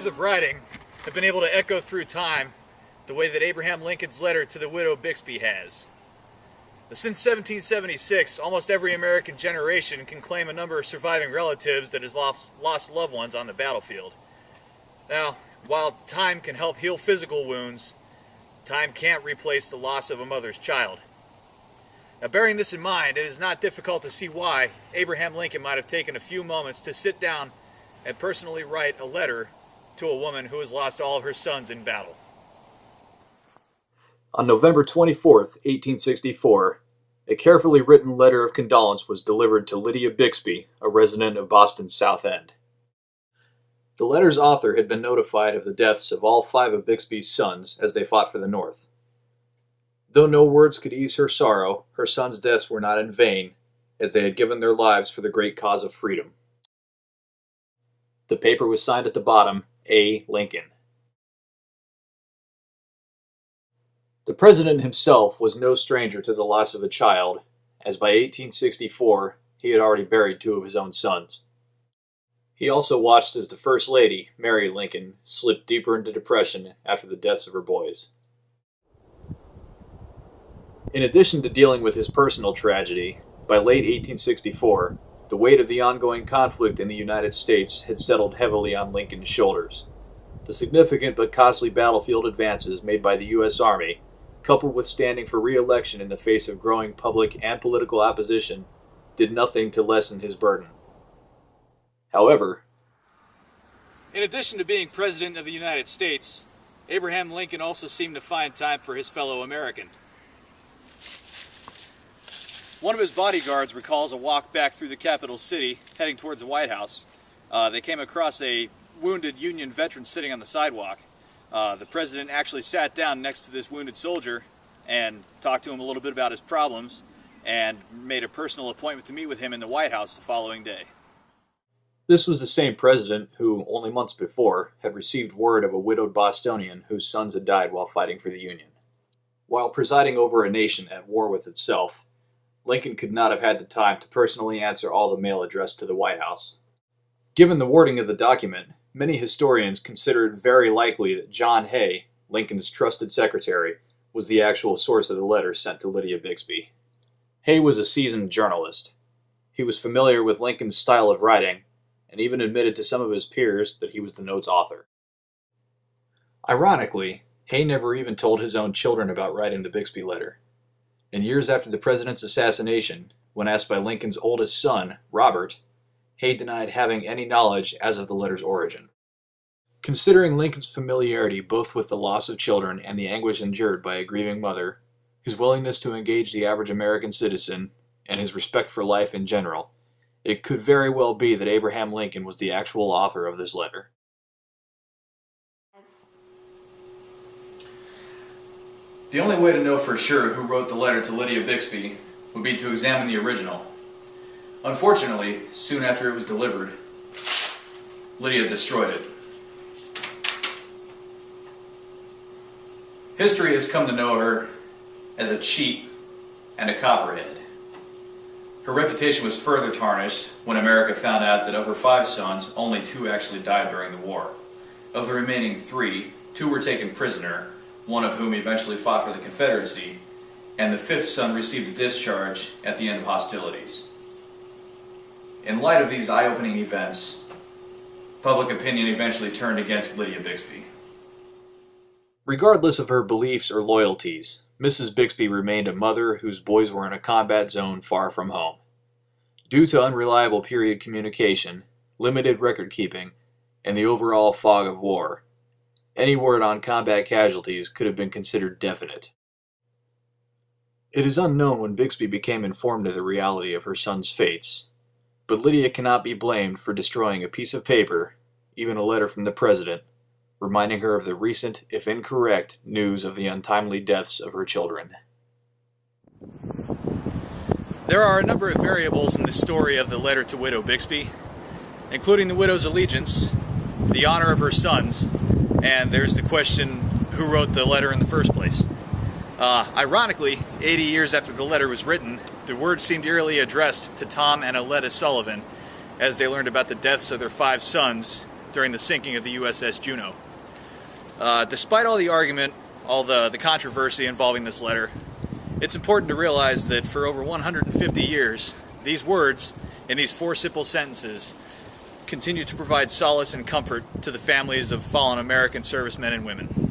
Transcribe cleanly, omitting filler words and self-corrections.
of writing have been able to echo through time the way that Abraham Lincoln's letter to the widow Bixby has. Since 1776, almost every American generation can claim a number of surviving relatives that has lost loved ones on the battlefield. Now, while time can help heal physical wounds, time can't replace the loss of a mother's child. Now, bearing this in mind, it is not difficult to see why Abraham Lincoln might have taken a few moments to sit down and personally write a letter to a woman who has lost all of her sons in battle. On November 24th, 1864, a carefully written letter of condolence was delivered to Lydia Bixby, a resident of Boston's South End. The letter's author had been notified of the deaths of all 5 of Bixby's sons as they fought for the North. Though no words could ease her sorrow, her sons' deaths were not in vain, as they had given their lives for the great cause of freedom. The paper was signed at the bottom, A. Lincoln. The president himself was no stranger to the loss of a child, as by 1864 he had already buried 2 of his own sons. He also watched as the First Lady, Mary Lincoln, slipped deeper into depression after the deaths of her boys. In addition to dealing with his personal tragedy, by late 1864, the weight of the ongoing conflict in the United States had settled heavily on Lincoln's shoulders. The significant but costly battlefield advances made by the U.S. Army, coupled with standing for re-election in the face of growing public and political opposition, did nothing to lessen his burden. However, in addition to being President of the United States, Abraham Lincoln also seemed to find time for his fellow American. One of his bodyguards recalls a walk back through the capital city, heading towards the White House. They came across a wounded Union veteran sitting on the sidewalk. The president actually sat down next to this wounded soldier and talked to him a little bit about his problems and made a personal appointment to meet with him in the White House the following day. This was the same president who, only months before, had received word of a widowed Bostonian whose sons had died while fighting for the Union. While presiding over a nation at war with itself, Lincoln could not have had the time to personally answer all the mail addressed to the White House. Given the wording of the document, many historians consider it very likely that John Hay, Lincoln's trusted secretary, was the actual source of the letter sent to Lydia Bixby. Hay was a seasoned journalist. He was familiar with Lincoln's style of writing, and even admitted to some of his peers that he was the note's author. Ironically, Hay never even told his own children about writing the Bixby letter. And years after the president's assassination, when asked by Lincoln's oldest son, Robert, Hay denied having any knowledge as of the letter's origin. Considering Lincoln's familiarity both with the loss of children and the anguish endured by a grieving mother, his willingness to engage the average American citizen, and his respect for life in general, it could very well be that Abraham Lincoln was the actual author of this letter. The only way to know for sure who wrote the letter to Lydia Bixby would be to examine the original. Unfortunately, soon after it was delivered, Lydia destroyed it. History has come to know her as a cheat and a copperhead. Her reputation was further tarnished when America found out that of her 5 sons, only 2 actually died during the war. Of the remaining 3, 2 were taken prisoner, one of whom eventually fought for the Confederacy, and the 5th son received a discharge at the end of hostilities. In light of these eye-opening events, public opinion eventually turned against Lydia Bixby. Regardless of her beliefs or loyalties, Mrs. Bixby remained a mother whose boys were in a combat zone far from home. Due to unreliable period communication, limited record-keeping, and the overall fog of war, any word on combat casualties could have been considered definite. It is unknown when Bixby became informed of the reality of her son's fates, but Lydia cannot be blamed for destroying a piece of paper, even a letter from the president, reminding her of the recent, if incorrect, news of the untimely deaths of her children. There are a number of variables in the story of the letter to widow Bixby, including the widow's allegiance, the honor of her sons, and there's the question, who wrote the letter in the first place? Ironically, 80 years after the letter was written, the words seemed eerily addressed to Tom and Aletta Sullivan as they learned about the deaths of their 5 sons during the sinking of the USS Juno. Despite all the argument, all the controversy involving this letter, it's important to realize that for over 150 years, these words in these 4 simple sentences continue to provide solace and comfort to the families of fallen American servicemen and women.